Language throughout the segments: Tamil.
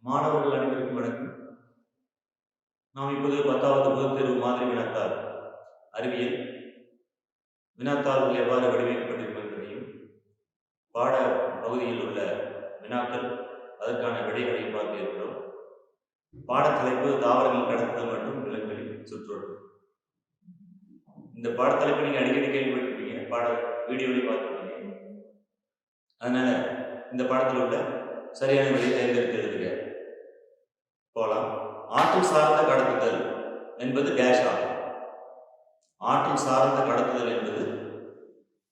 மாணவர்கள் அனைவருக்கும் வணக்கம். நாம் இப்போது 10வது பொதுத் தேர்வு மாதிரி வினாத்தாள் அறிவியல் வினாத்தாள்கள் எவ்வாறு வடிவமைக்கப்பட்டிருக்கும் என்பதையும், பாட பகுதியில் உள்ள வினாக்கள் அதற்கான விடைகளையும் பார்க்க இருக்கிறோம். பாடத்தலைப்பு தாவரங்கள் கடத்துதல் மற்றும் விலங்குகளின் சுற்றோட்டம். இந்த பாடத்தலைப்பு நீங்க அடிக்கடி கேள்விப்பட்டிருப்பீங்க, பாட வீடியோவையும் பார்த்துருப்பீங்க. அதனால இந்த பாடத்தில் உள்ள சரியான விடையை தேர்ந்தெடுத்து எழுதுக. போலாம். ஆற்றல் சார்ந்த கடத்துதல் என்பது டேஷ் ஆகும். ஆற்றல் சார்ந்த கடத்துதல் என்பது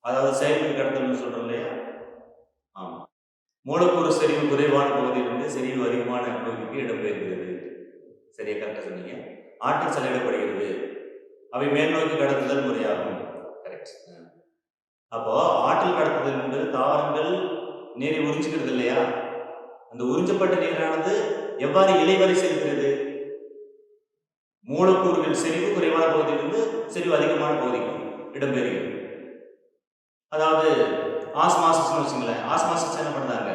அதாவது செயல்மின் கடத்தல் சொல்றோம் இல்லையா? ஆமா. மூலக்கூறு செறிவு குறைவான பகுதியிலிருந்து செறிவு அதிகமான பகுதிக்கு இடம்பெயர்கிறது. சரியா, கரெக்டா சொன்னீங்க. ஆற்றல் செலவிடப்படுகிறது. அவை மேல் நோக்கி கடத்துதல் முறையாகும். கரெக்ட். அப்போ ஆற்றல் கடத்துதல் என்பது தாவரங்கள் நீரை உறிஞ்சுக்கிறது இல்லையா? அந்த உறிஞ்சப்பட்ட நீரானது எவ்வாறு இலைவரை செல்கிறது? மூலக்கூறுகள் செறிவு குறைவான பகுதியிலிருந்து செறிவு அதிகமான பகுதிக்கு இடம்பெறுகிறது. அதாவது ஆஸ்மாசிஸ் வச்சுங்களேன். ஆஸ்மாசிஸ் என்ன பண்ணாங்க?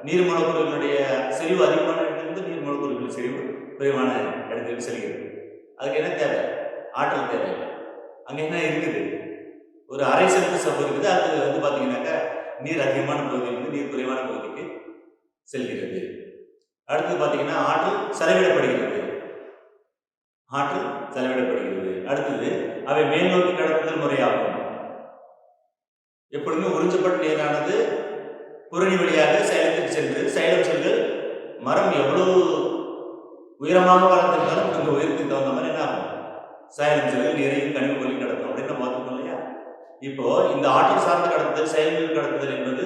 நீர் மூலக்கூறுகளுடைய செறிவு அதிகமான இடத்திலிருந்து நீர் மூலக்கூறுகள் செறிவு குறைவான இடத்திற்கு செல்கிறது. அதுக்கு என்ன தேவை? ஆற்றல் தேவை. அங்கே என்ன இருக்குது? ஒரு அரை செலுத்து சப்பு இருக்குது. அது வந்து பார்த்தீங்கன்னாக்கா நீர் அதிகமான பகுதியிலிருந்து நீர் குறைவான பகுதிக்கு செல்கிறது. அடுத்தது பார்த்தீங்கன்னா ஆற்றல் செலவிடப்படுகிறது. ஆற்றல் செலவிடப்படுகிறது. அடுத்தது அவை மேல் நோக்கி கடத்துதல் முறையாகும். எப்பொழுதுமே உறிஞ்சப்பட்ட நீரானது புறணி வழியாக சைலத்துக்கு சென்று சைலம் செல்கள் மரம் எவ்வளவு உயரமாக வளர்ந்திருந்தாலும் அந்த உயரத்துக்கு தகுந்த மாதிரி என்ன ஆகும்? சைலம் செல்கள் நீரையும் கனிம பொருளையும் கடத்தும் அப்படின்னு நம்ம பார்த்துக்கோம் இல்லையா? இப்போ இந்த ஆற்றல் சார்ந்த கடத்துதல் செயல்மின் கடத்துதல் என்பது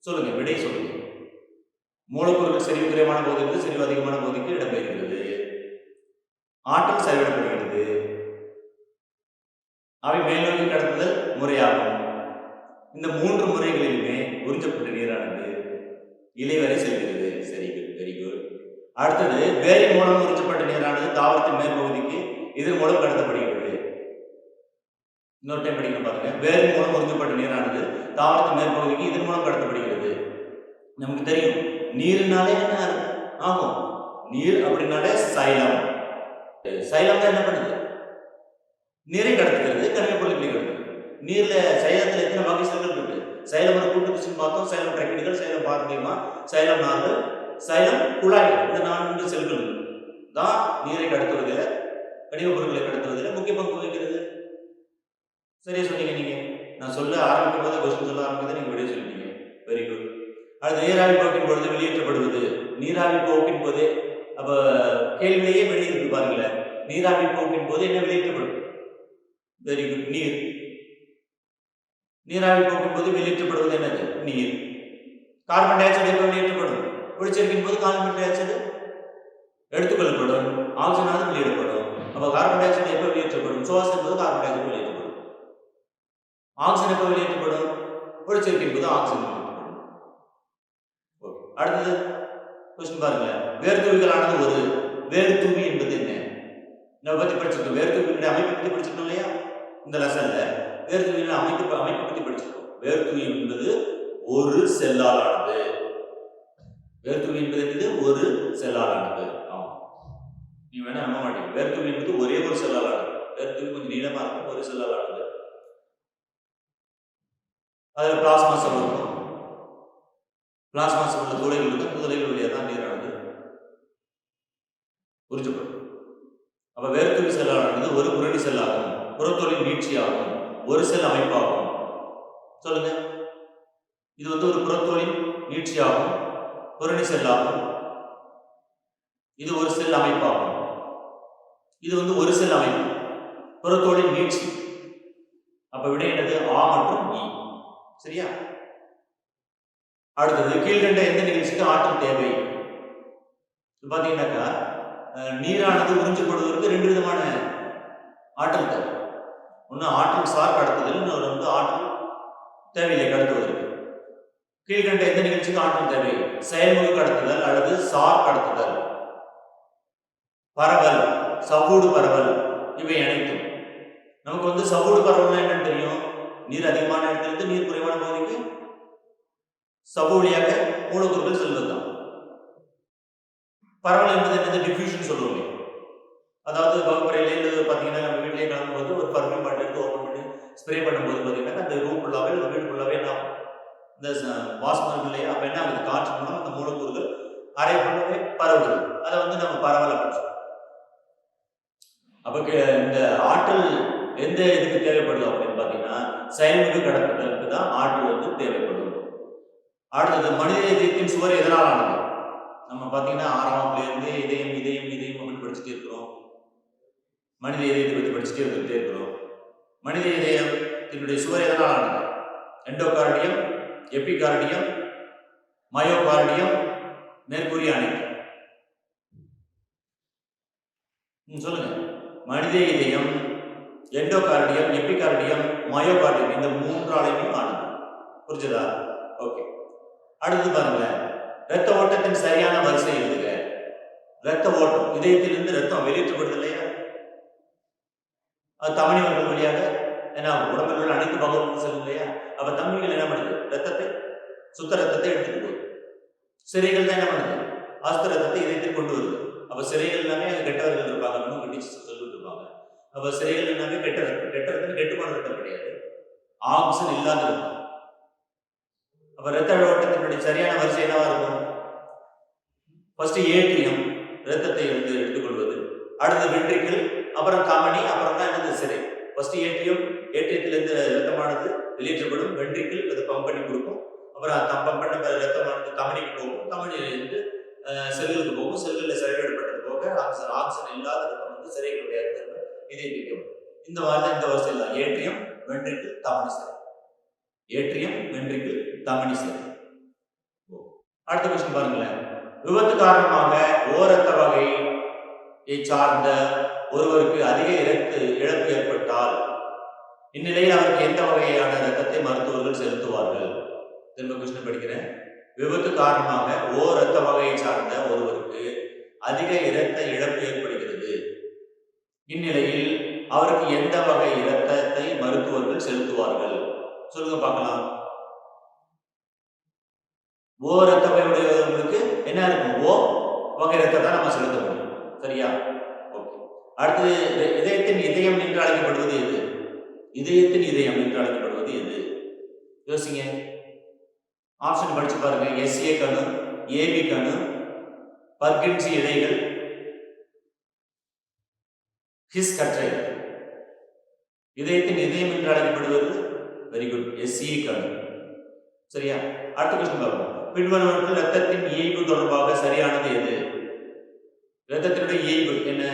சொல்லுங்க, விடை சொல்லுங்க. மூலக்கூறுகள் செறிவு குறைவான பகுதியிலிருந்து செறிவு அதிகமான பகுதிக்கு இடம்பெறுகிறது. ஆற்றல் செலவிடப்படுகிறது. அவை மேல்நோக்கி கடத்துதல் முறையாகும். இந்த மூன்று முறைகளிலுமே உறிஞ்சப்பட்ட நீரானது இலைவரை செல்கிறது. சரி, வெரி குட். அடுத்தது வேரின் மூலம் உறிஞ்சப்பட்ட நீரானது தாவரத்தின் மேற்பகுதிக்கு இதன் மூலம் கடத்தப்படுகிறது. இன்னொரு டைம் படிக்கணும் பாருங்க. வேரின் மூலம் உறிஞ்சப்பட்ட நீரானது தாவரத்தின் மேற்பகுதிக்கு இதன் மூலம் கடத்தப்படுகிறது. நமக்கு தெரியும் நீர்னாலே என்ன ஆகும்? நீர் அப்படின்னாலே சைலம். சைலம் தான் என்ன பண்ணுது? நீரை கடத்துகிறது, கனிம பொருட்களை கடத்துகிறது. நீர்ல சைலத்துல எத்தனை வகை செல்கள் இருக்கு? சைலம் ஒரு கூட்டுச்சுன்னு பார்த்தோம். சைலம் பிரக்கிடிகள், சைலம் பார்மேமா, சைலம் நார்கள், சைலம் குழாய். இந்த 4 செல்கள் தான் நீரை கடத்துவதில், கனிம பொருட்களை கடத்துவதில் முக்கிய பங்கு வகிக்கிறது. சரியா சொன்னீங்க நீங்க. நான் சொல்ல ஆரம்பிக்கும் போது கொஸ்டின் சொல்ல ஆரம்பிக்கிறது நீங்க விடைய சொல்லிட்டீங்க. Very good. அடுத்து நீராவி போக்கின் பொழுது வெளியேற்றப்படுவது. நீராவி போக்கின் போது அப்ப கேள்வியிலேயே வெளியிருக்கு பாருங்களேன். நீராவி போக்கின் போது என்ன வெளியேற்றப்படும்? வெரி குட், நீர். நீராவி போக்கின் போது வெளியேற்றப்படுவது என்னது? நீர். கார்பன் டை ஆக்சைடு எப்போ வெளியேற்றப்படும்? ஒளிச்சேர்க்கையின் போது கார்பன் டை ஆக்சைடு எடுத்துக்கொள்ளப்படும், ஆக்சிஜனாக வெளியிடப்படும். அப்ப கார்பன் டை ஆக்சைடு எப்போ வெளியேற்றப்படும்? சுவாசம் போது கார்பன் டை ஆக்சைடு வெளியேற்றப்படும். ஆக்சிஜன் எப்போ வெளியேற்றப்படும்? ஒளிச்சேர்க்கையின் போது ஆக்சிஜன் வெளியேற்றப்படும். அடுத்தது கொஸ்டின் பாருங்க. வேர்த்தூவிகளானது ஒரு வேர்த்தூவி என்பது என்ன? நம்ம பத்தி படிச்சிருக்கோம். வேர்த்தூவிகளுடைய அமைப்பை பத்தி படிச்சிருக்கோம் இல்லையா? இந்த லெசன்ல வேர்த்தூவிகளின் அமைப்பை பத்தி படிச்சிருக்கோம். வேர்த்தூவி என்பது ஒரு செல்லாலானது. வேர்த்தூவி என்பது என்னது? ஒரு செல்லாலானது. ஆமா, நீ வேணா நம்ப மாட்டீங்க. வேர்த்தூவி என்பது ஒரே ஒரு செல்லாலானது. வேர்த்தூவி கொஞ்சம் நீளமா இருக்கும், ஒரு செல்லாலானது. அதுல பிளாஸ்மா செல் இருக்கும். பிளாஸ்மா செல்ல துளைகள் இருக்கு. அந்த துளைகள் வழியாக தான் நீரானது உறிஞ்சப்படும். அப்ப வேர்த்தூவி செல்லானது ஒரு புறணி செல்லாகும், புறத்தோலின் நீட்சியாகும், ஒரு செல் அமைப்பாகும். சொல்லுங்க, இது வந்து ஒரு புறத்தோலின் நீட்சியாகும், புறணி செல்லாகும். இது ஒரு செல் அமைப்பாகும். இது வந்து ஒரு செல் அமைப்பு, புறத்தோலின் நீட்சி. அப்ப விடை என்னது? ஆ மற்றும் இ. சரியா? அடுத்தது கீழ்கண்ட எந்த நிகழ்ச்சிக்கு ஆற்றல் தேவை? பாத்தீங்கன்னாக்கா நீரானது உறிஞ்சப்படுவதற்கு 2 விதமான ஆற்றல் தேவை. ஒன்று ஆற்றல் சார் கடத்துதல், இன்னொரு வந்து ஆற்றல் தேவையில்லை கடத்துவதற்கு. கீழ்கண்ட எந்த நிகழ்ச்சிக்கு ஆற்றல் தேவை? செயல்முறை கடத்துதல் அல்லது சார் கடத்துதல், பரவல், சவ்வூடு பரவல், இவை அனைத்தும். நமக்கு வந்து சவ்வூடு பரவல் என்னன்னு தெரியும். நீர் அதிகமான இடத்திலிருந்து நீர் குறைவான பகுதிக்கு சவ்வூடு வழியாக மூலக்கூறுகள் செல்வதுதான். பரவல் என்பது என்னது? டிஃப்யூஷன் சொல்லுவோம். அதாவது வகுப்பறையிலே இல்லை பார்த்தீங்கன்னா நம்ம வீட்டிலேயே கிளம்பும்போது ஒரு பர்ஃப்யூம் பாட்டில் எடுத்து ஓப்பன் பண்ணி ஸ்ப்ரே பண்ணும்போது பார்த்தீங்கன்னா அந்த ரூம் ஃபுல்லாகவே இல்லை வீடு ஃபுல்லாகவே என்ன ஆகும்? இந்த வாசனை இல்லையா? அப்போ என்ன ஆகுது? காற்று மூலம் அந்த மூலக்கூறுகள் அறை ஃபுல்லாகவே பரவுது. அதை வந்து நம்ம பரவல் அப்படின்னு சொல்லுவோம். அப்போ இந்த ஆற்றல் எந்த இதுக்கு தேவைப்படுது அப்படின்னு பார்த்தீங்கன்னா செயல்மிகு கடத்துதலுக்கு தான் ஆற்றல் வந்து தேவைப்படும். அடுத்தது மனித இதயத்தின் சுவர் எதனால் ஆனது? நம்ம பார்த்தீங்கன்னா 6ஆம் வகுப்புலேருந்து இதயம் இதயம் இதயம் அப்படின்னு படிச்சுட்டே இருக்கிறோம். மனித இதயத்தை பற்றி படிச்சுட்டே வந்துட்டே இருக்கிறோம். மனித இதயத்தினுடைய சுவர் எதனால் ஆனது? எண்டோகார்டியம், எபிகார்டியம், மயோகார்டியம், மேற்கூறிய அனைத்து. சொல்லுங்க. மனித இதயம், எண்டோகார்டியம், எபிகார்டியம், மயோகார்டியம் இந்த மூன்றாலையும் ஆனது. புரிஞ்சதா? ஓகே. அடுத்து பாருங்க, இரத்த ஓட்டத்தின் சரியான வரிசை எழுதுக. இரத்த ஓட்டம் இதயத்திலிருந்து ரத்தம் வெளியேற்றப்படுது இல்லையா? அது தமனிகள் வழியாக என்ன உடம்பில் உள்ள அனைத்து பகுதிகளும் செல்லும் இல்லையா? அப்ப தமனிகள் என்ன பண்ணுது? ரத்தத்தை சுத்த ரத்தத்தை எடுத்துட்டு போகுது. சிறைகள் தான் என்ன பண்ணுது? ஆஸ்த ரத்தத்தை இதயத்தில் கொண்டு வருது. அப்ப சிறைகள் எல்லாமே கெட்டவர்கள் இருப்பாங்க, இன்னும் கண்டிச்சு சொல்லிட்டு இருப்பாங்க. அப்ப சிறைகள் எல்லாமே கெட்ட ரத்தம், கெட்ட ரத்தம் கெட்டுமான ரத்தம் கிடையாது, ஆக்சிஜன் இல்லாத ரத்தம். அப்ப இரத்த ஓட்டத்தினுடைய சரியான வரிசை என்னவா இருக்கும்? ஃபர்ஸ்ட் ஏட்ரியம் ரத்தத்தை எடுத்துக்கொள்வது, அடுத்து வென்ட்ரிக்கிள், அப்புறம் தமனி, அப்புறம் தான் என்னது? சிறை. ஃபர்ஸ்ட் ஏட்ரியத்திலிருந்து ரத்தமானது வெளியேற்றப்படும், வென்ட்ரிக்கிள் அது பம்ப் பண்ணி கொடுக்கும், அப்புறம் பம்ப் பண்ண ரத்தமானது தமனிக்கு போகும், தமனியிலிருந்து செல்களுக்கு போகும், செல்களில் சிறையிடப்பட்டது போக ஆக்சிஜன் இல்லாத ரத்தம் வந்து சிறைகளுடைய இதயத்திற்கு வரும். இந்த மாதிரி இந்த வரிசையில் தான் ஏட்ரியம், வென்ட்ரிக்கிள், தமனி, சிறை. ஏட்ரியம், வென்ட்ரிக்கிள், தமனி, சிறை. அடுத்த கொஸ்டின் பாருங்களேன். விபத்து காரணமாக ஓரத்த வகையை சார்ந்த ஒருவருக்கு அதிக இழப்பு ஏற்பட்டால் இந்நிலையில் அவருக்கு எந்த வகையான ரத்தத்தை மருத்துவர்கள் செலுத்துவார்கள்? திரும்ப கொஸ்டின் படிக்கிறேன். விபத்து காரணமாக ரத்த வகையை சார்ந்த ஒருவருக்கு அதிக இரத்த இழப்பு ஏற்படுகிறது. இந்நிலையில் அவருக்கு எந்த வகை இரத்தத்தை மருத்துவர்கள் செலுத்துவார்கள்? சொல்லுங்க பார்க்கலாம். ரத்த வகையுடையவர்களுக்கு என்ன இருக்கும்? வகை ரத்தத்தை நம்ம செலுத்த முடியும். சரியா? ஓகே. அடுத்தது இதயத்தின் இதயம் என்று அழைக்கப்படுவது எது? இதயத்தின் இதயம் என்று அழைக்கப்படுவது எது? யோசிங்க. ஆப்ஷன் படிச்சு பாருங்க. எஸ்ஏ கணு, ஏபி கணு, பர்கின்சி இழைகள், ஹிஸ் கற்றை. இதயத்தின் இதயம் என்று அழைக்கப்படுவது வெரி குட், எஸ்ஏ கணு. சரியா? அடுத்த கொஸ்டின் பார்ப்போம். பின்வருவனவற்றில் இரத்தத்தின் இயல்பு தொடர்பாக சரியானது எது? இரத்தத்தினுடைய இயல்பு என்ன?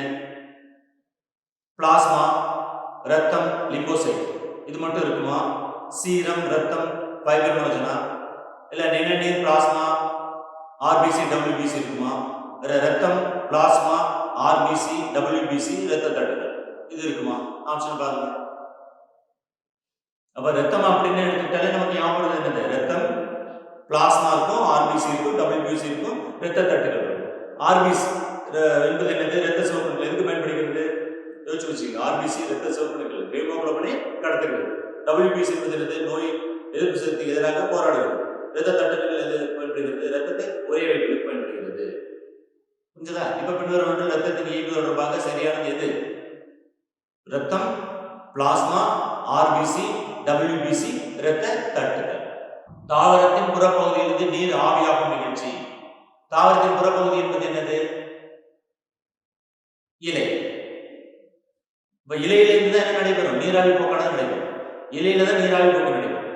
பிளாஸ்மா, ரத்தம், லிம்போசைட் இது மட்டும் இருக்குமா? சீரம், ரத்தம், ஃபைப்ரினோஜனா, இல்ல நிணநீர், பிளாஸ்மா, ஆர்பிசி, டபிள்யூபிசி இருக்குமா? ரத்தம், பிளாஸ்மா, ஆர்பிசி, டபிள்யூபிசி, ரத்த தட்டுகள் இது இருக்குமா? ஆப்ஷன் பாருங்க. அப்ப ரத்தம் அப்படின்னு எடுத்துக்கிட்டாலே நமக்கு ஞாபகம் என்னது? ரத்தம், பிளாஸ்மா இருக்கும், ஆர்பிசி இருக்கும், டபிள்யூபிசி இருக்கும், ரத்த தட்டுகள் இருக்கும். ஆர்பிசி என்பது என்னது? ரத்த சிவப்பு எதுக்கு பயன்படுகிறது? யோசிச்சு வச்சுக்கோங்க. ஆர்பிசி ரத்த சிவப்பு ஹீமோகுளோபினை கடத்துகிறது. டபிள்யூபிசி என்பது என்னது? நோய் எதிர்ப்பு சக்திக்கு எதிராக போராடுகிறது. ரத்த தட்டுகள் எது பயன்படுகிறது? ரத்தத்தை ஒரே வைப்பதற்கு பயன்படுகிறது. புரிஞ்சதா? இப்ப பின்வரும் ரத்தத்தின் இயல்பு தொடர்பாக சரியானது எது? ரத்தம், பிளாஸ்மா, ஆர்பிசி, டபிள்யூபிசி, இரத்த தட்டுகள். தாவரத்தின் புறப்பகுதியிலிருந்து நீர் ஆவியாகும் நிகழ்ச்சி. தாவரத்தின் புறப்பகுதி என்பது என்னது? இலை. இப்ப இலையிலிருந்து தான் என்ன நடைபெறும்? நீராவி போக்கானது நடைபெறும். இலையில தான் நீராவி போக்கு நடைபெறும்.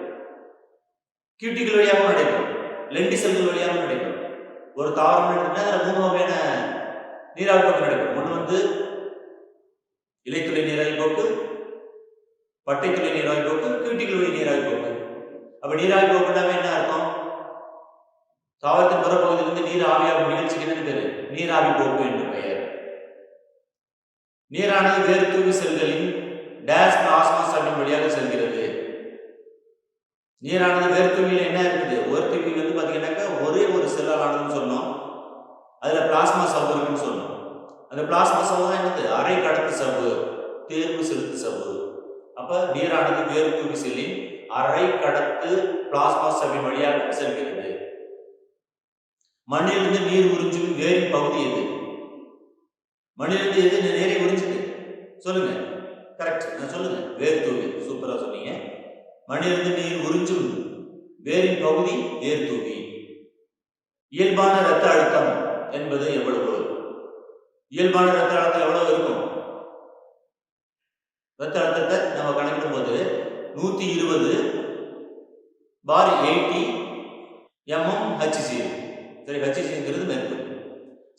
கியூட்டிகள் வழியாக நடைபெறும், லெண்டி செல்கள் வழியாக நடைபெறும். ஒரு தாவரம் எடுத்துட்டா அதுல 3 வகையான நீராவி போக்கு நடைபெறும். ஒன்று வந்து இலைத்துளை நீராவி போக்கு, பட்டைத்துளை நீராவி போக்கு, கியூட்டிகள் வழி நீராவி போக்கு. அப்ப நீராவி போக்குனாவே என்ன அர்த்தம்? தாவரத்தின் புறப்பகுதியிலிருந்து நீர் ஆவியாகும் நிகழ்ச்சிக்கு என்ன பேரு? நீராவி போக்கு என்று பெயர். நீரானது வேறு தூவி செல்களின் டேஷ் பிளாஸ்மா சவ்வின் வழியாக செல்கிறது. நீரானது வேறு தூவியில் என்ன இருக்குது? ஒரு தூவி வந்து பாத்தீங்கன்னாக்கா ஒரே ஒரு செல்லால் ஆனதுன்னு சொன்னோம். அதுல பிளாஸ்மா சவ்வு இருக்குன்னு சொன்னோம். அந்த பிளாஸ்மா சவ்வு தான் என்னது? அரை கடத்து சவ்வு, தேர்வு செலுத்து சவ்வு. அப்ப நீரானது வேறு தூவி செல்லின் அரை கடத்து பிளாஸ்மா சவ்வின் வழியாக செல்கிறது. மண்ணிலிருந்து நீர் உறிஞ்சும் வேரின் பகுதி எது? மண்ணிலிருந்து எது நேரே உறிஞ்சுது? சொல்லுங்க. கரெக்ட். சொல்லுங்க. வேர் தூவி. சூப்பரா சொன்னீங்க. மண்ணிலிருந்து நீர் உறிஞ்சும் வேரின் பகுதி வேர் தூவி. இயல்பான இரத்த அழுத்தம் என்பது எவ்வளவு? இயல்பான இரத்த அழுத்தம் எவ்வளவு இருக்கும்? இரத்த அழுத்தத்தை நம்ம கணக்கிடும் போது 120/80 mmHg. சரி, Hgங்கிறது மெர்க்குரி.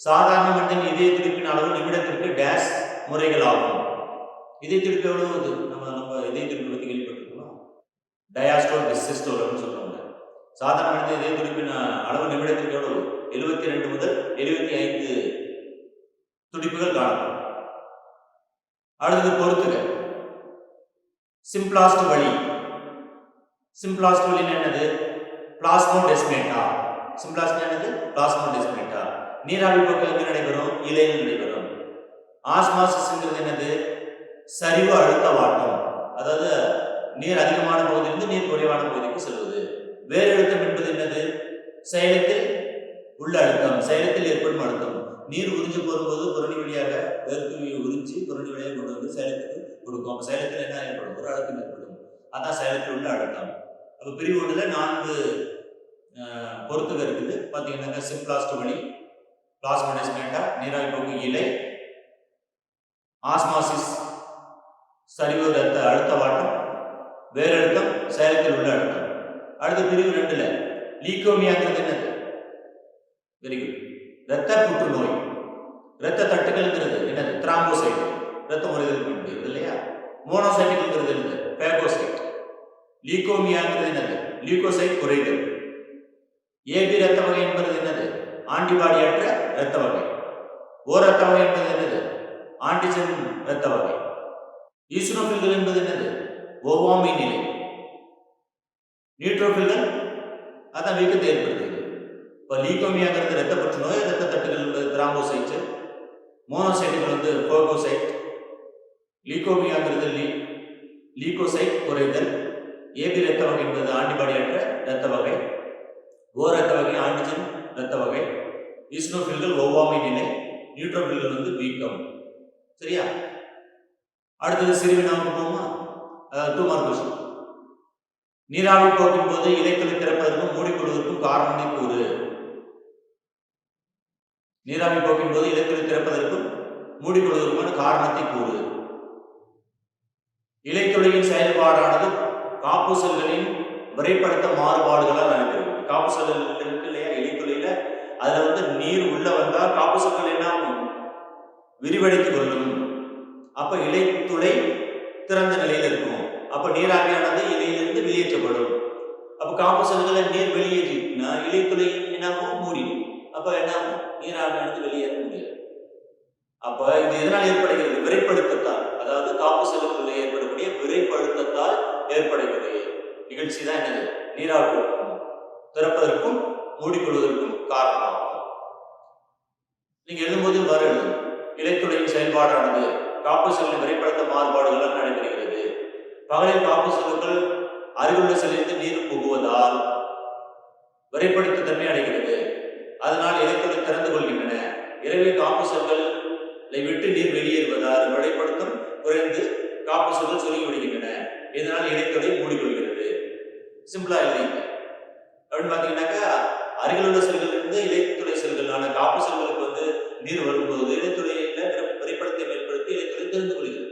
சாதாரண மனிதன் இதய துடிப்பின் அளவு நிமிடத்திற்கு டேஷ் முறைகள் ஆகும். இதய துடிப்பு எவ்வளவு? நம்ம இதய துடிப்பு பற்றி கேள்விப்பட்டிருக்கோம். டயாஸ்டோல் டிசிஸ்டோல் சொல்றாங்க. சாதாரண மனிதன் இதய துடிப்பின் அளவு நிமிடத்திற்கு எவ்வளவு? 72 முதல் 75 துடிப்புகள் காணப்படும். அடுத்தது பொறுத்துக. சிம்பிளாஸ்ட் வழி. சிம்பிளாஸ்ட் வழி என்னது? பிளாஸ்மோடெஸ்மேட்டா. சிம்பிளாஸ்ட் என்னது? பிளாஸ்மோடெஸ்மேட்டா. நீராவி போக்கு எங்கு நடைபெறும்? இலையில் நடைபெறும். ஆஸ்மாசிஸ்ங்கிறது என்னது? சரிவு அழுத்த வாட்டம். அதாவது நீர் அதிகமான பகுதியிலிருந்து நீர் குறைவான பகுதிக்கு செல்வது. வேரழுத்தம் என்பது என்னது? செயலத்தில் உள்ள அழுத்தம், செயலத்தில் ஏற்படும் அழுத்தம். நீர் உறிஞ்சு போகும்போது புறணி வழியாக வேர்த்துவியை உறிஞ்சி புறணி வழியாக கொண்டு வந்து சேலத்துக்கு கொடுக்கும். அப்போ சேலத்தில் என்ன ஏற்படும்? ஒரு அழுத்தம் ஏற்படும். அதான் சேலத்தில் உள்ள அழுத்தம். அப்போ பிரிவு ஒன்றில் 4 பொறுத்துக இருக்குது. பார்த்தீங்கன்னாக்கா சிம்பிளாஸ்ட் வழி, பிளாஸ்மோடெஸ்மேட்டா, நீராவி போக்கு இலை, ஆஸ்மாசிஸ் சரிவு ரத்த அழுத்த வாட்டம், வேரழுத்தம், சேலத்தில் உள்ள அழுத்தம். அடுத்த பிரிவு 2ல் லீகோமியாங்கிறது என்னது? Very good. இரத்த புற்றுநோய். இரத்த தட்டுகள்ங்கிறது என்னது? திராம்போசைட். இரத்த முறைகள் பயன்படுகிறது இல்லையா? மோனோசைட்டுகள்ங்கிறது என்னது? பேகோசைட். லீகோமியாங்கிறது என்னது? லீகோசைட் குறைதல். ஏபி இரத்த வகை என்பது என்னது? ஆன்டிபாடி அற்ற இரத்த வகை. ஓ இரத்த வகை என்பது என்னது? ஆன்டிஜன் இரத்த வகை. ஈசுனோபில்கள் என்பது என்னது? ஓவாமை நிலை. நியூட்ரோபில்கள் அதான் வீக்கத்தை ஏற்படுத்துகிறது. இப்போ லீகோமியாங்கிறது இரத்த புற்றுநோய், இரத்த தட்டுகள் என்பது திராம்போசைட், மோனோசைட்டுகள் பேகோசைட், லீகோமியாங்கிறது லீகோசைட் குறைதல், ஏபி இரத்த வகை என்பது ஆன்டிபாடி அற்ற இரத்த வகை, ஓ இரத்த வகை ஆன்டிஜன் இரத்த வகை, ஈஸ்னோபில்கள் ஒவ்வாமை நிலை, நியூட்ரோபில்கள் வீக்கம். சரியா? அடுத்தது சிறுவினாவுக்கு போமா? 2 மார்க் கொஸ்டின். நீராவி போக்கின் போது இலைத்துளை திறப்பதற்கும் மூடிக்கொள்வதற்கும் காரணத்தை கூறு. நீராவி போக்கின் போது இலைத்துளை திறப்பதற்கும் மூடிக்கொள்வதற்கான காரணத்தை கூறு. இலைத்துளையின் செயல்பாடானது காப்பு செல்களின் விரைப்படுத்த மாறுபாடுகளால் நடைபெறும். காப்பு செல்கள் இருக்கு இல்லையா இலைத்துளையில, அதுல நீர் உள்ள வந்தா காப்பு செல்கள் என்ன விரிவடைத்துக் கொள்ளும். அப்ப இலைத்துளை திறந்த நிலையில் இருக்கும். அப்ப நீராவியானது இலையிலிருந்து வெளியேற்றப்படும். அப்ப காப்பு செல்களை நீர் வெளியேற்றினா இலைத்துளை என்னாகும்? மூடிடும். அப்ப என்ன நீராவியானது வெளியேற முடியாது. அப்ப இது எதனால் ஏற்படுகிறது? விரைப்படுத்தத்தால். அதாவது காப்பு செல்களில் ஏற்படக்கூடிய விரைப்படுத்தத்தால் ஏற்படக்கூடிய நிகழ்ச்சி தான் என்னது? நீராவி திறப்பதற்கும் மூடிக்கொள்வதற்கும் காரணமாகும். நீங்க எழுதும்போது வர இலைத்துளையின் செயல்பாடானது காப்பு செல்லின் விரைப்படுத்த மாறுபாடுகளால் நடைபெறுகிறது. பகலில் காப்பு செல்கள் அருகிலுள்ள செல்லிருந்து நீர் புகுவதால் விரைப்படுத்த தன்மை அடைகிறது. அதனால் இலைத்துளை திறந்து கொள்கின்றன. இரவில் காப்பு செல்களை விட்டு நீர் வெளியேறுவதால் விரைப்படுத்தம் குறைந்து காப்பு செல்கள் சுருங்கி விடுகின்றன. இதனால் இலைத்துளை மூடிக்கொள்கிறது. சிம்பிளா எழுதிங்க. அப்படின்னு பாத்தீங்கன்னாக்கா அருகிலுள்ள செல்கள் இருந்து இலைத்துளை செல்களான காப்பு செல்களுக்கு நீர் வரும்போது இலைத்துளையில விரைப்படுத்தை ஏற்படுத்தி இலைத்துளை திறந்து கொள்கிறது.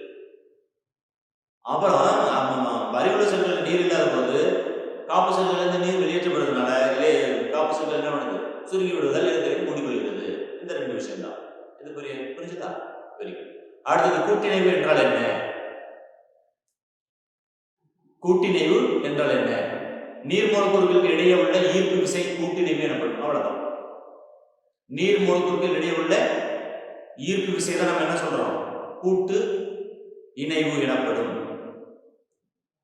அப்புறம் அருகிலுள்ள செல்கள் நீர் இல்லாத போது காப்பு செல்கள் இருந்து நீர் வெளியேற்றப்படுறதுனால காப்பு செல்கள் என்ன பண்ணுது? சுருங்கி விடுவதால் இலைத்துளை மூடிக்கொள்கிறது. இந்த 2 விஷயம் தான். இது புரிஞ்சுதா? Very good. அடுத்தது கூட்டிணைவு என்றால் என்ன? கூட்டிணைவு என்றால் என்ன? நீர் மூலக்கூறுகளுக்கு இடையே உள்ள ஈர்ப்பு விசை கூட்டிணைவு எனப்படும். அவ்வளவுதான். நீர் மூலக்கூறுகள் இடையே உள்ள ஈர்ப்பு விசை தான் நம்ம என்ன சொல்றோம்? கூட்டு இணைவு எனப்படும்.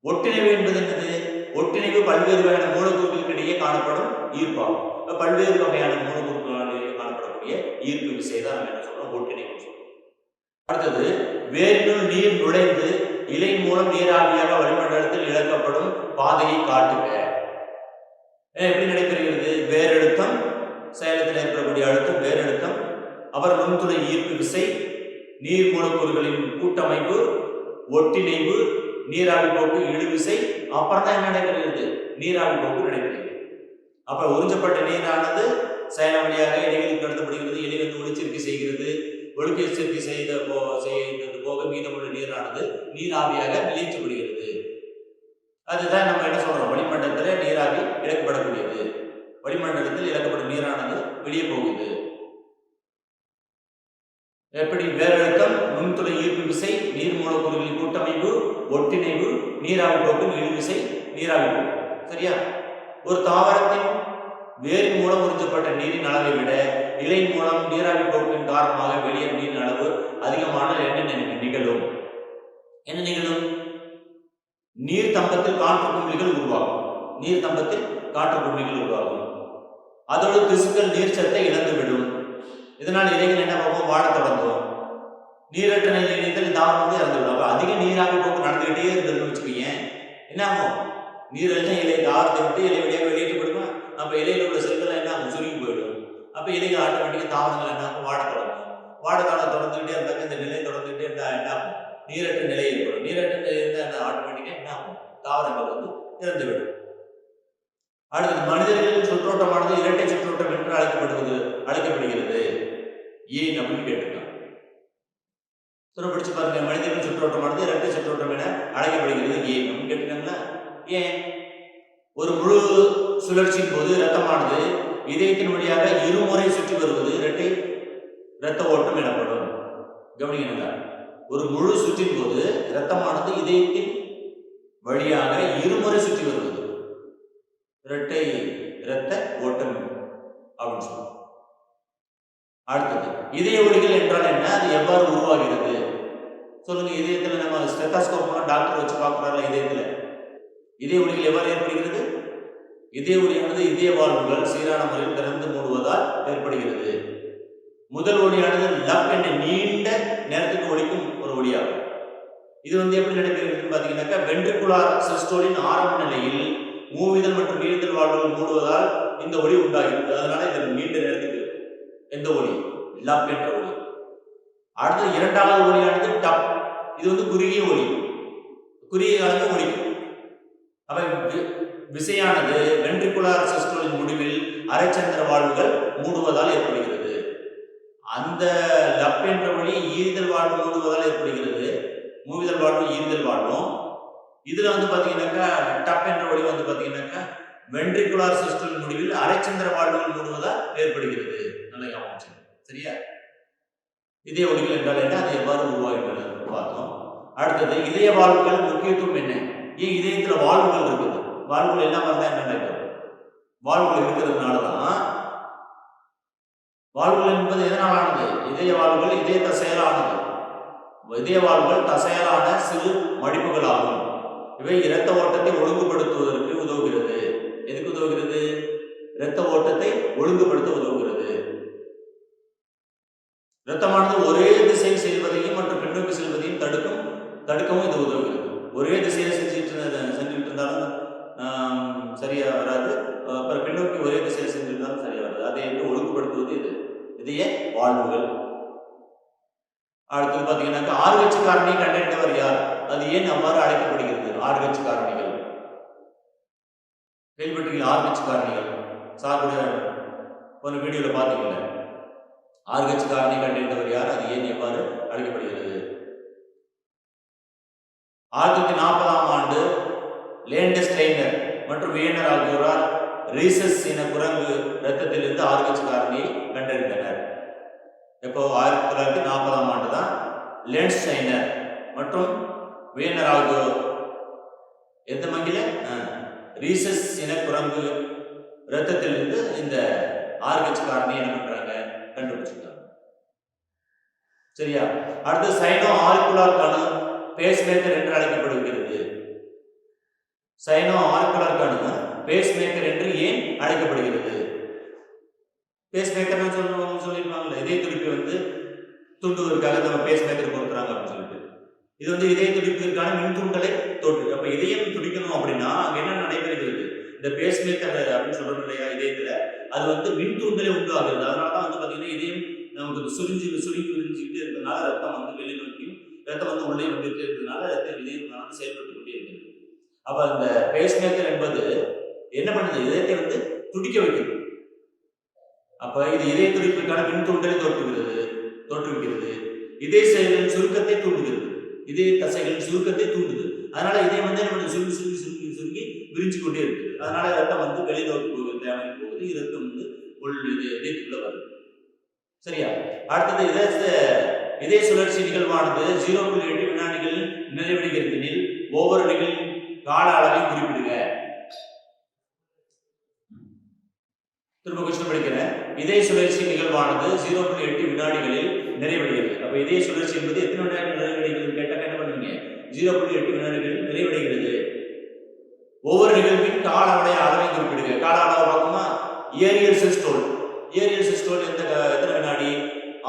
ஒட்டிணைவு என்பது என்னது? ஒட்டிணைவு பல்வேறு வகையான மூலக்கூறுகளுக்கு இடையே காணப்படும் ஈர்ப்பாகும். பல்வேறு வகையான மூலக்கூறுகளிடையே காணப்படக்கூடிய ஈர்ப்பு விசை தான் நம்ம என்ன சொல்றோம்? ஒட்டிணைவு சொல்றோம். அடுத்தது வேரினுள் நீர் நுழைந்து இலை மூலம் நீராவியாக வளிமண்டலத்தில் இழக்கப்படும் பாதையை காட்டுக. எப்படி நடைபெறுகிறது? வேரழுத்தம், செயலத்தில் அப்புறம் நுண்துளை ஈர்ப்பு விசை, நீர் மூலக்கூறுகளின் கூட்டமைப்பு, ஒட்டிணைவு, நீராவி போக்கு, இழுவிசை, அப்புறம் தான் என்ன நடைபெறுகிறது, நீராவி போக்கு நடைபெறுகிறது. அப்புறம் உறிஞ்சப்பட்ட நீரானது சயன வழியாக இலைகளுக்கு கடத்தப்படுகிறது. இலை வந்து ஒளிச்சேர்க்கை செய்கிறது. ஒளிச்சேர்க்கை செய்தது போக மீதமுள்ள நீரானது நீராவியாக வெளியேற்றப்படுகிறது. அதுதான் நம்ம என்ன சொல்றோம், வளிமண்டலத்தில் நீராவி இழக்கப்படக்கூடியது. வளிமண்டலத்தில் இழக்கப்படும் நீரானது வெளியே போகுது. எப்படி? வேரழுத்தம், நுண்துளை ஈர்ப்பு விசை, நீர் மூலக்கூறுகளின் கூட்டமைப்பு, ஒட்டிணைவு, நீராவி போக்கு, இழுவிசை, நீராவி போக்கு. சரியா? ஒரு தாவரத்தின் வேரின் மூலம் உறிஞ்சப்பட்ட நீரின் அளவை விட இலை மூலம் நீராவி போக்கின் காரணமாக வெளியேறும் நீரின் அளவு அதிகமான என்ன நிகழும்? என்ன நிகழும்? நீர் தம்பத்தில் காற்று குமிழிகள் உருவாகும். நீர் தம்பத்தில் காற்று குமிழிகள் உருவாகும். அதோடு திசுக்கள் நீர்ச்சத்தை இழந்துவிடும். இதனால் இலைகள் என்ன பண்ணுவோம், வாழ தொடங்கும். நீரற்ற நிலையில் தாவரம் வந்து இறந்துவிடும். அதிக நீராவி போக்கு நடந்துகிட்டே இருந்ததுன்னு வச்சுக்கோங்க, என்ன ஆகும்? நீரற்ற இலை தாவரத்தை விட்டு இலை வழியாக வெளியேற்றப்படுமா? அப்ப இலையில் உள்ள செல்கள் என்ன ஆகும், சுருங்கி போயிடும். அப்ப இலைகள் ஆட்டோமேட்டிக்கா தாவரங்கள் என்ன ஆகும், வாட தொடங்கும். வாட காலம் தொடர்ந்துகிட்டே இருந்தாக்க இந்த நிலை தொடர்ந்துகிட்டே இருந்தா என்ன ஆகும், நீரற்ற நிலை ஏற்படும். நீரற்ற நிலை இருந்தால் ஆட்டோமேட்டிக்கா என்ன ஆகும், தாவரங்கள் வந்து இறந்துவிடும். அடுத்தது, மனிதர்களின் சுற்றோட்டமானது இரட்டை சுற்றோட்டம் என்று அழைக்கப்படுகிறது. ஏன் அப்படின்னு கேட்டிருக்காங்க. படிச்சு பாருங்க, மனிதர்களின் சுற்றோட்டமானது இரட்டை சுற்றோட்டம் என அழைக்கப்படுகிறது. ஏன் அப்படின்னு கேட்டிருக்காங்களா? ஏன்? ஒரு முழு சுழற்சியின் போது இரத்தமானது இதயத்தின் வழியாக இருமுறை சுற்றி வருவது இரட்டை இரத்த ஓட்டம் எனப்படும். கவனிங்க, ஒரு முழு சுற்றின் போது இரத்தமானது இதயத்தின் வழியாக இருமுறை சுற்றி வருவது இரட்டை இரத்த ஓட்டம் அப்படின்னு சொல்லுவோம். அடுத்தது, இதய ஒலிகள் என்றால் என்ன, அது எவ்வாறு உருவாகிறது சொல்லுங்க. இதயத்தில் நம்ம ஸ்டெத்தாஸ்கோப் டாக்டர் வச்சு பார்க்குறாரு. இதய ஒலிகள் எவ்வாறு ஏற்படுகிறது? இதய ஒலியானது இதய வாழ்வுகள் சீரான முறையில் திறந்து மூடுவதால் ஏற்படுகிறது. முதல் ஒலியானது லப் என்ற நீண்ட நேரத்துக்கு ஒலிக்கும் ஒரு ஒலியாகும். இது வந்து எப்படி நடைபெறுகிறது பார்த்தீங்கன்னாக்கா, வென்ட்ரிகுலார் சிஸ்டோலின் ஆரம்ப நிலையில் மூவிதழ் மற்றும் நீர்தல் வாழ்வுகள் மூடுவதால் இந்த ஒலி உண்டாகிறது. அதனால இது நீண்ட நேரத்துக்கு எந்த ஒலி, லப் என்ற ஒலி. அடுத்து இரண்டாவது ஒலியானது டப். இது வந்து குறுகிய ஒலி, குறுகிய காலத்தில் ஒலிக்கும். அவை விசையானது வென்ட்ரிகுலார் சிஸ்டோலின் முடிவில் அரைச்சந்திர வாழ்வுகள் மூடுவதால் ஏற்படுகிறது. அந்த லப் என்ற ஒலி ஈரிதழ் வாழ்வு மூடுவதால் ஏற்படுகிறது. மூவிதழ் வாழ்வு ஈரிதழ் வாழ்வும். இதுல வந்து பாத்தீங்கன்னாக்கா டப் என்ற ஒலி வந்து பாத்தீங்கன்னாக்கா வென்ட்ரிகுலார் சிஸ்டோலின் முடிவில் அரைச்சந்திர வாழ்வுகள் மூடுவதால் ஏற்படுகிறது. நல்லா ஞாபகம். சரியா? இதய ஒலிகள் என்றால் என்ன, அது எவ்வாறு உருவாகின்றன பார்த்தோம். அடுத்தது, இதய வாழ்வுகள் முக்கியத்துவம் என்ன? ஏன் இதயத்துல வாழ்வுகள் இருக்குது? வாழ்வுகள் எல்லாம் இருந்தா என்ன நடக்கும்? வாழ்வுகள் இருக்கிறதுனாலதான். வாழ்வுகள் என்பது எதனாலானது? இதய வாழ்வுகள் இதய தசையாலானது. இதய வாழ்வுகள் தசையாலான சிறு மடிப்புகள் ஆகும். இவை இரத்த ஓட்டத்தை ஒழுங்குபடுத்துவதற்கு உதவுகிறது. எதுக்கு உதவுகிறது? இரத்த ஓட்டத்தை ஒழுங்குபடுத்த உதவுகிறது. இரத்தமானது ஒரே திசையில் செல்வதையும் மற்றும் பின்னோக்கி செல்வதையும் தடுக்கவும் இது உதவுகிறது. ஒரே திசையில் செஞ்சுட்டு இருந்தாலும் சரியா வராது. அப்புறம் பின்னோக்கி ஒரே திசையில் செஞ்சிருந்தாலும் சரியா வராது. அதை ஒழுங்குபடுத்துவது இது இதய வாழ்வுகள். அடுத்தது பார்த்தீங்கன்னாக்கா, RH காரணி கண்டறிந்தவர் யார்? அது ஏன் அவ்வாறு அழைக்கப்படுகிறது? RH காரணிகள் கேள்விப்பட்டீங்களா? RH காரணிகள் சார்புடைய ஒரு வீடியோல பார்த்தீங்களா? RH காரணி கண்டறிந்தவர் யார்? அது ஏன் எவ்வாறு அழைக்கப்படுகிறது? 1940ஆம் ஆண்டு லேண்டஸ்டைனர் மற்றும் வியனர் ஆகியோரால் ரீசஸ் இன குரங்கு இரத்தத்திலிருந்து RH காரணியை கண்டறிந்தனர். எப்போ? 1940ஆம் ஆண்டு தான் லேண்டஸ்டைனர் மற்றும் வியனர் ஆகியோர் எந்த மங்கில ரீசஸ் இன குரங்கு இரத்தத்திலிருந்து இந்த RH காரணி என்ன பண்றாங்க, கண்டுபிடிச்சிருக்காங்க. சரியா? அடுத்து, சைனோ ஆரிக்குலார் கணு பேஸ்மேக்கர் என்று அழைக்கப்படுகிறது. சைனோ ஆரிக்குலார் கணு பேஸ்மேக்கர் என்று ஏன் அழைக்கப்படுகிறது? பேஸ்மேக்கர் சொல்லிருப்பாங்கல்ல, இதய துடிப்பை வந்து தூண்டுவதற்காக நம்ம பேஸ்மேக்கர் பொறுத்துறாங்க அப்படின்னு சொல்லிட்டு. இது வந்து இதய துடிப்பிற்கான மின் தூண்டலை தோற்று. அப்ப இதயம் துடிக்கணும் அப்படின்னா அங்க என்ன நடைபெறுகிறது? இந்த பேஸ்மேக்கர் அப்படின்னு சொல்றோம் இல்லையா, இதயத்துல அது வந்து மின் தூண்டலை உண்டாகிறது. அதனாலதான் வந்து பாத்தீங்கன்னா இதயம் நமக்கு சுருங்கி விரிஞ்சுக்கிட்டே இருக்கிறதுனால ரத்தம் வந்து வெளியே நோக்கியும் ரத்தம் வந்து உள்ளே வந்துட்டே இருக்கிறதுனால ரத்த இதயம் செயல்பட்டு கொண்டே இருக்கிறது. அப்ப அந்த பேஸ்மேக்கர் என்பது என்ன பண்ணுது? இதயத்தை வந்து துடிக்க வைக்கிறது. அப்ப இது இதய துடிப்புக்கான மின் தூண்டலை தோற்றுவிக்கிறது. இதய செயல்களின் சுருக்கத்தை தூண்டுகிறது. இதய தசைகளின் சுருக்கத்தை தூண்டுது. அதனால இதயம் வந்து என்ன பண்ணுது? சுருங்கி விரிஞ்சு கொண்டே இருக்கு. அதனால ரத்தம் வந்து வெளி நோக்கி போகுது, தேவைக்கு போகுது. ரத்தம் வந்து இதயத்துக்குள்ள வருது. சரியா? அடுத்தது இதய சுழற்சி நிகழ்வானது 0.8 வினாடிகள் நிறைவடைகிறதெனில் ஒவ்வொரு நிகழ்வின் கால அளவை குறிப்பிடுக. திரும்ப கொஸ்டின் படிக்கிறேன். இதய சுழற்சி நிகழ்வானது 0.8 வினாடிகளில் நிறைவடைகிறது. அப்ப இதய சுழற்சி என்பது எத்தனை வினாடிகள் நிறைவடைகிறது கேட்டா என்ன பண்ணுவீங்க? 0.8 வினாடிகளில் நிறைவடைகிறது. ஒவ்வொரு நிகழ்வின் கால அளவை குறிப்பிடுக. கால அளவை பார்க்குமா? ஏரியல் சிஸ்டோல் எத்தனை வினாடி?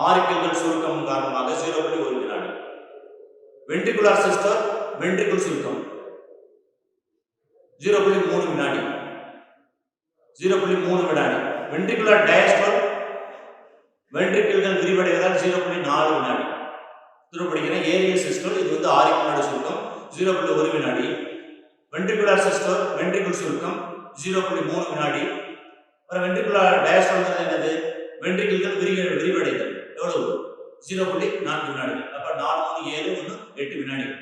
ஆரிக்கல்கள் சுருக்கம் காரணமாக 0.1 வினாடி. வென்ட்ரிகுலர் சிஸ்டோல் வென்ட்ரிகுல் சுருக்கம் 0.3 வினாடி. 0.3 வினாடி. வென்ட்ரிகுலர் டயஸ்டோல் வென்ட்ரிக்கிள்கள் விரிவடைவதால் 0.4 வினாடி. திரும்ப படிக்கிறேன். ஏரியல் சிஸ்டோல் இது வந்து ஆரிக்கலோட சுருக்கம் 0.1 வினாடி. வென்ட்ரிகுலர் சிஸ்டோல் வென்ட்ரிகுல் சுருக்கம் 0.3 வினாடி. அப்புறம் வென்ட்ரிகுலர் டயஸ்டோல் என்னது? வென்ட்ரிக்கிள்கள் விரிவடைதல் எவ்வளவு? 0.4 வினாடிகள். அப்ப 4 3 7 1 8 வினாடிகள்.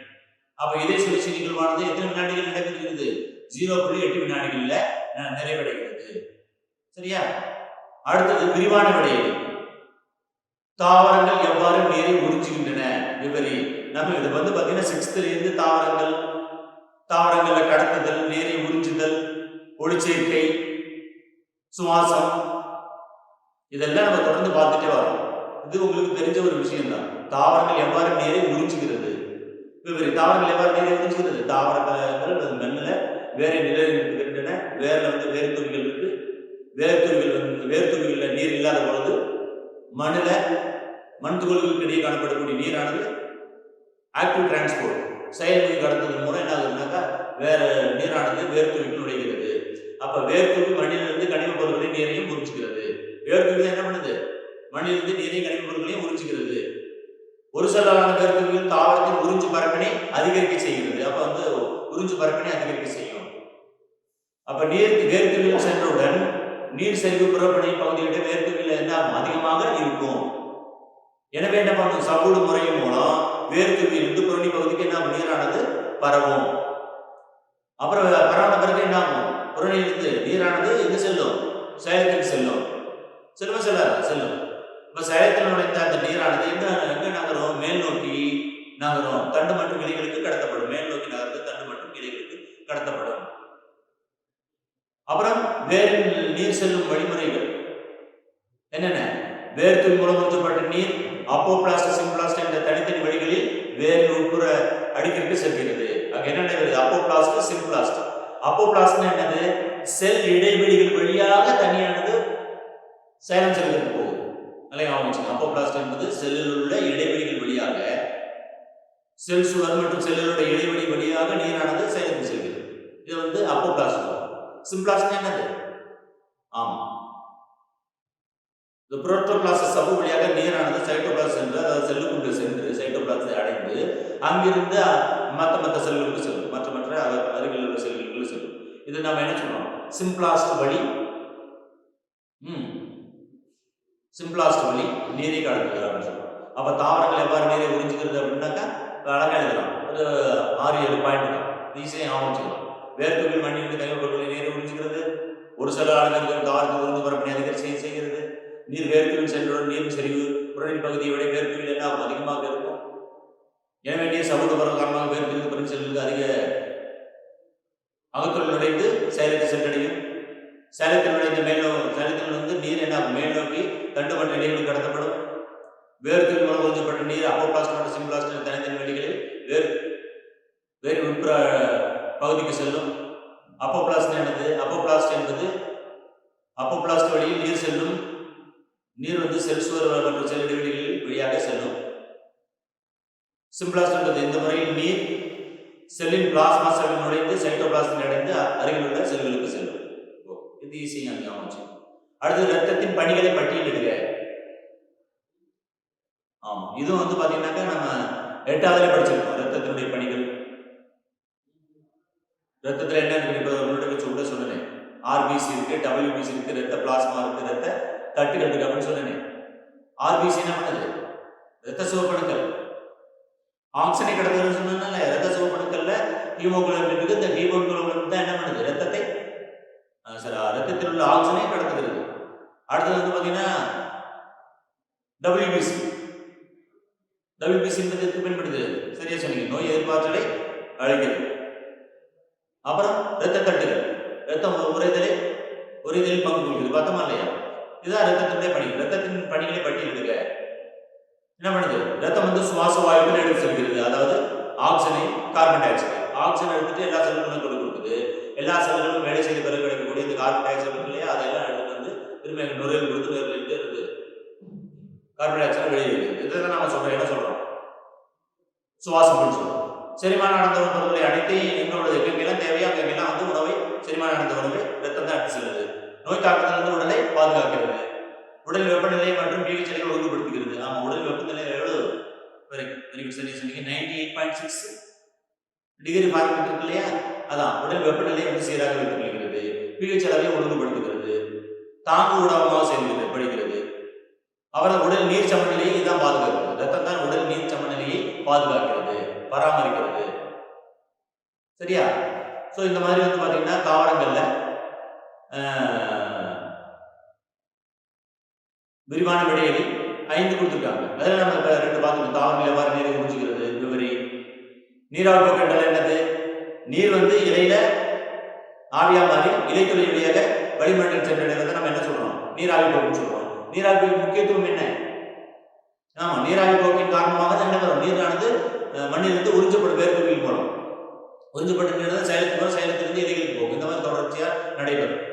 அப்ப இதய சுழற்சி நிகழ்வானது எத்தனை வினாடிகள் நடைபெறுகிறது? 0.8 வினாடிகள்ல நிறைவடைகிறது. சரியா? அடுத்தது விரிவான விடையீடு. தாவரங்கள் எவ்வாறு நீரை உறிஞ்சுகின்றன விவரி. நம்ம இது வந்து பாத்தீங்கன்னா 6th இருந்து தாவரங்கள்ல கடத்துதல், நீரை உறிஞ்சுதல், ஒளிச்சேர்க்கை, சுவாசம் இதெல்லாம் நம்ம தொடர்ந்து பார்த்துட்டே வரோம். இது உங்களுக்கு தெரிஞ்ச ஒரு விஷயம் தான். தாவரங்கள் எவ்வாறு நீரை உறிஞ்சுகிறது விவரி. தாவரங்கள் எவ்வாறு நீரை உறிஞ்சுகிறது? தாவரங்கள் மண்ணில் வேற நிலையில் இருக்கின்றன. வேர்ல வந்து வேர்த்துளிகள் இருக்கு. வேர்த்துளிகள்ல நீர் இல்லாத பொழுது மண் துகள்களுக்கு இடையே காணப்படக்கூடிய நீரானது ஆக்டிவ் டிரான்ஸ்போர்ட் செயல்முறை கடத்துவதன் மூலம் என்ன ஆகுதுனாக்கா வேற நீரானது வேர்த்துளிக்குள் நுழைகிறது. அப்ப வேர்த்துளி மண்ணிலிருந்து கனிம பொருட்களையும் நீரையும் உறிஞ்சுகிறது. வேர்த்துளி என்ன பண்ணுது? மண்ணிலிருந்து நீரையும் கனிம பொருட்களையும் உறிஞ்சுகிறது. ஒரு சிலான வேர்த்துளிகள் தாவரத்தின் உறிஞ்சு பரப்பினை அதிகரிக்க செய்கிறது. அப்ப வந்து உறிஞ்சு பரப்பினை அதிகரிக்க செய்யும். அப்ப வேர்த்துளிகள் சென்றவுடன் நீர் செறிவு புறப்படை பகுதியிட்ட வேர்த்துளிகள் என்ன அதிகமாக இருக்கும். எனவே என்ன பண்ணும்? சவ்வூடு முறையின் மூலம் வேர்த்துளியிலிருந்து புறணி பகுதிக்கு என்ன நீரானது பரவும். அப்புறம் பரவன பிறகு என்ன ஆகும்? புறணியிலிருந்து நீரானது எங்க செல்லும்? சைலத்துக்கு செல்லும். செல்லும். இப்ப சைலத்தில் நுழைந்த அந்த நீரானது எங்க நகரும்? மேல் நோக்கி நகரும். தண்டு மற்றும் கிளைகளுக்கு கடத்தப்படும். மேல் நோக்கி நகர்ந்து தண்டு மற்றும் கிளைகளுக்கு கடத்தப்படும். அப்புறம் வேரின் நீர் செல்லும் வழிமுறைகள் என்னென்ன? வேர்த்துளி மூலம் உறிஞ்சப்பட்ட நீர் அப்போபிளாஸ்ட், சிம்பிளாஸ்ட் என்ற தனித்தனி வழிகளில் வேரின் உட்புற அடுக்கிற்கு செல்கிறது. அங்க என்ன நடக்குது? Apoplast, symplast. அப்போபிளாஸ்ட் என்னது? செல் இடைவெளிகள் வழியாக தனியானது சைலம் செல்லுக்கு போகுது. நல்லா ஞாபகம். அப்போபிளாஸ்ட் என்பது செல்லில் உள்ள இடைவெளிகள் வழியாக செல் சுழல் மற்றும் செல்லுடைய இடைவெளி வழியாக நீரானது சைலத்துக்கு செல்கிறது. இது வந்து அப்போபிளாஸ்ட். சிம்பிளாஸ்ட் என்னது? ஆமா, இந்த புரோட்டோபிளாஸ்ட் சவ்வு வழியாக நீரானது சைட்டோபிளாஸ்ட் சென்று அதாவது செல்லுக்குள்ளே சென்று சைட்டோபிளாஸ்டை அடைந்து அங்கிருந்து மற்ற செல்களுக்கு செல்லும். மற்ற அருகில் உள்ள செல்களுக்கு செல்லும். இது நம்ம என்ன சொல்றோம்? சிம்பிளாஸ்ட் வழி நீரை கடத்துகிறது அப்படின்னு சொல்றோம். அப்ப தாவரங்கள் எவ்வாறு நீரை உறிஞ்சுகிறது அப்படின்னாக்கா அழகா எழுதலாம். ஒரு 6-7 பாயிண்ட் தான். ஈஸியாக ஆரம்பிச்சுக்கலாம். வேர்த்துளிகள் மண்ணிலிருந்து கனிம பொருட்களை நீரை உறிஞ்சுகிறது. ஒரு சில ஆளுநர்கள் தாவரத்தில் உறிஞ்சு பரப்பினை அதிகரிக்க செய்கிறது. நீர் வேர்த்துளில் சென்றவுடன் நீர் செறிவு புறணி பகுதியை விட வேர்த்துளில் என்ன அதிகமாக இருக்கும். எனவே நீர் சமூக பரவல் காரணமாக வேர்த்துளில் புறணி செல்லுக்கு அதிக அகத்துள் நுழைந்து சேலத்தை சென்றடையும். சேலத்தில் நுழைந்த சேலத்தில் வந்து நீர் என்ன மேல் நோக்கி தண்டு மற்ற இடைவெளி கடத்தப்படும். வேர்த்துளி மூலம் உறிஞ்சப்பட்ட நீர் அப்போபிளாஸ்ட் மற்றும் சிம்பிளாஸ்ட் தனித்தனி வழிகளில் வேரின் உட்புற பகுதிக்கு செல்லும். அப்போபிளாஸ்ட் என்னது? அப்போபிளாஸ்ட் என்பது அப்போபிளாஸ்ட் வழியில் நீர் செல்லும். நீர் வந்து செல் சுவர் மற்றும் செல் இடைவெளிகளில் வழியாக செல்லும். சிம்பிளாஸ்ட் என்பது இந்த முறையில் நீர் செல்லின் பிளாஸ்மா செல்லில் நுழைந்து சைட்டோபிளாஸ்டில் அடைந்து அருகில் உள்ள செல்களுக்கு செல்லும். இது ஈஸியாக ஞாபகம். அடுத்து ரத்தத்தின் பணிகளை பட்டியலிடுக. ஆமா. இதுவும் வந்து பாத்தீங்கன்னாக்கா நம்ம 8வதுல படிச்சிருக்கோம். ரத்தத்தினுடைய பணிகள். ரத்தத்துல என்ன இருக்கு? இப்ப ஒரு நிமிடம் வச்சு கூட சொன்னேன். ஆர்பிசி இருக்கு, டபிள்யூபிசி இருக்கு, ரத்த பிளாஸ்மா இருக்கு, ரத்த தட்டுகள் இருக்கு அப்படின்னு சொன்னேன். ஆர்பிசி என்ன பண்ணுது? ரத்த சிவப்பணுக்கள். ஆக்சிஜனை கடத்துறதுன்னு சொன்னேன்ல, ரத்த சிவப்பணுக்கள்ல ஹீமோகுளோபின் இருக்கு. இந்த ஹீமோகுளோபின் தான் என்ன பண்ணுது? ரத்தத்தில் உள்ள ஆக்சிஜனை கடத்துகிறது. அடுத்தது வந்து பாத்தீங்கன்னா டபிள்யூபிசி. டபிள்யூபிசி என்பது எதுக்கு பயன்படுகிறது? சரியா சொன்னீங்க. நோய் எதிர்ப்பாற்றலை அழைக்கிறது. அப்புறம் ரத்த தட்டுகள். ரத்தம் உறைதலில் பங்கு கொள்கிறது. பார்த்தோமா இல்லையா? இதுதான் ரத்தத்தினுடைய பணி. ரத்தத்தின் பணிகளை பட்டியலிடுக. என்ன பண்ணுது? ரத்தம் வந்து சுவாச வாயுக்கள் எடுத்து செல்கிறது. அதாவது ஆக்சிஜனை, கார்பன் டை ஆக்சைடு. ஆக்சிஜன் எடுத்துட்டு எல்லா செல்களுக்கும் கொடுக்குது. எல்லா செல்களும் வேலை செய்த பிறகு கிடைக்கக்கூடிய இந்த கார்பன் டை ஆக்சைடு இருக்கு இல்லையா? அதெல்லாம் எடுத்துட்டு வந்து திரும்ப எங்க நுரையீரல் கொடுத்து நுரையீரல் இருந்து கார்பன் டை ஆக்சைடு வெளியேறுது. இதுதான் நம்ம சொல்றோம். என்ன சொல்றோம்? சுவாசம் சொல்றோம். செரிமானம் நடந்த பொருட்களை அனைத்தையும் எங்கெல்லாம் தேவையோ அங்கெல்லாம் வந்து உணவை செரிமானம் நடந்த உணவை ரத்தம் தான் எடுத்து செல்லுது. நோய் தாக்கத்திலிருந்து உடலை பாதுகாக்கிறது. உடல் வெப்பநிலை மற்றும் pH நிலையை ஒழுங்குபடுத்துகிறது. ஆமா, உடல் வெப்பநிலை எவ்வளவு? சொன்னீங்க 98.6 டிகிரி ஃபாரன்ஹீட் இருக்கு இல்லையா? அதான் உடல் வெப்பநிலையை வந்து சீராக வைத்துக் கொள்கிறது. pH அளவை ஒழுங்குபடுத்துகிறது. தாங்கு ஊடகமாக செயல்படுகிறது. அவரது உடல் நீர் சமநிலையை இதான் பாதுகாக்கிறது. ரத்தம் தான் உடல் நீர் சமநிலையை பாதுகாக்கிறது, பராமரிக்கிறது. சரியா? சோ இந்த மாதிரி வந்து பாத்தீங்கன்னா தாவரங்கள்ல விரிவான விடைகளை 5 கொடுத்துருக்காங்க. அதில் நம்ம இப்ப 2 பார்த்துக்கணும். தாவரங்கள் எவ்வாறு நீரை உறிஞ்சுகிறது விவரி. நீராவி போக்கு என்றால் என்னது? நீர் வந்து இலையில ஆவியா மாறி இலைத்துளை வழியாக வளிமண்டலம் சென்றடைவதை நம்ம என்ன சொல்றோம்? நீராவி போக்குன்னு சொல்றோம். நீராவி போக்கின் முக்கியத்துவம் என்ன? ஆமா, நீராவி போக்கின் காரணமாக தான் என்ன வரும்? நீரானது மண்ணிலிருந்து உறிஞ்சப்படும் வேர்த்துகளின் மூலம் உறிஞ்சப்பட்ட நீர் தான் செயலத்திலிருந்து இலைகளுக்கு போகும். இந்த மாதிரி தொடர்ச்சியா நடைபெறும்.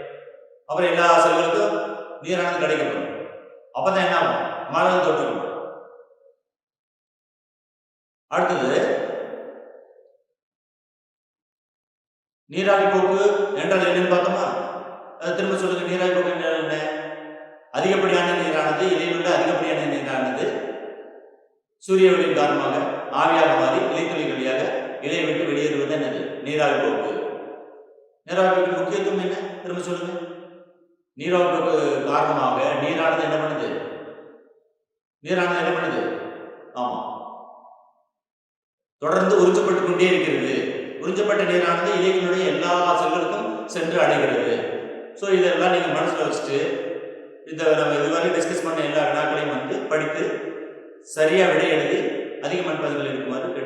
அப்புறம் எல்லா செல்களுக்கும் நீரானது கிடைக்கப்படும். அப்பதான் என்ன ஆகும்? மழை தொட்டுக்கும். அடுத்தது நீராவி போக்கு என்றால் என்னன்னு பார்த்தோமா? திரும்ப சொல்லுங்க. நீராவி போக்கு என்றால் என்ன? அதிகப்படியான நீரானது இலையில் உள்ள அதிகப்படியான நீரானது சூரிய ஒளியின் காரணமாக ஆவியாக மாறி இலைத்துளை வழியாக இலையை விட்டு வெளியேறுவது என்னது? நீராவி போக்கு. நீராவி போக்கு முக்கியத்துவம் என்ன? திரும்ப சொல்லுங்க. நீராவி போக்கு காரணமாக நீரானது என்ன பண்ணுது? ஆமா, தொடர்ந்து உறிஞ்சப்பட்டுக் கொண்டே இருக்கிறது. உறிஞ்சப்பட்ட நீரானது இலைகளுடைய எல்லா செல்களுக்கும் சென்று அடைகிறது. ஸோ இதெல்லாம் நீங்க மனசுல வச்சுட்டு நம்ம இதுவரை டிஸ்கஸ் பண்ண எல்லா வினாக்களையும் வந்து படித்து சரியா விடை எழுதி அதிக மதிப்பெண்கள் இருக்குமாறு கேட்டு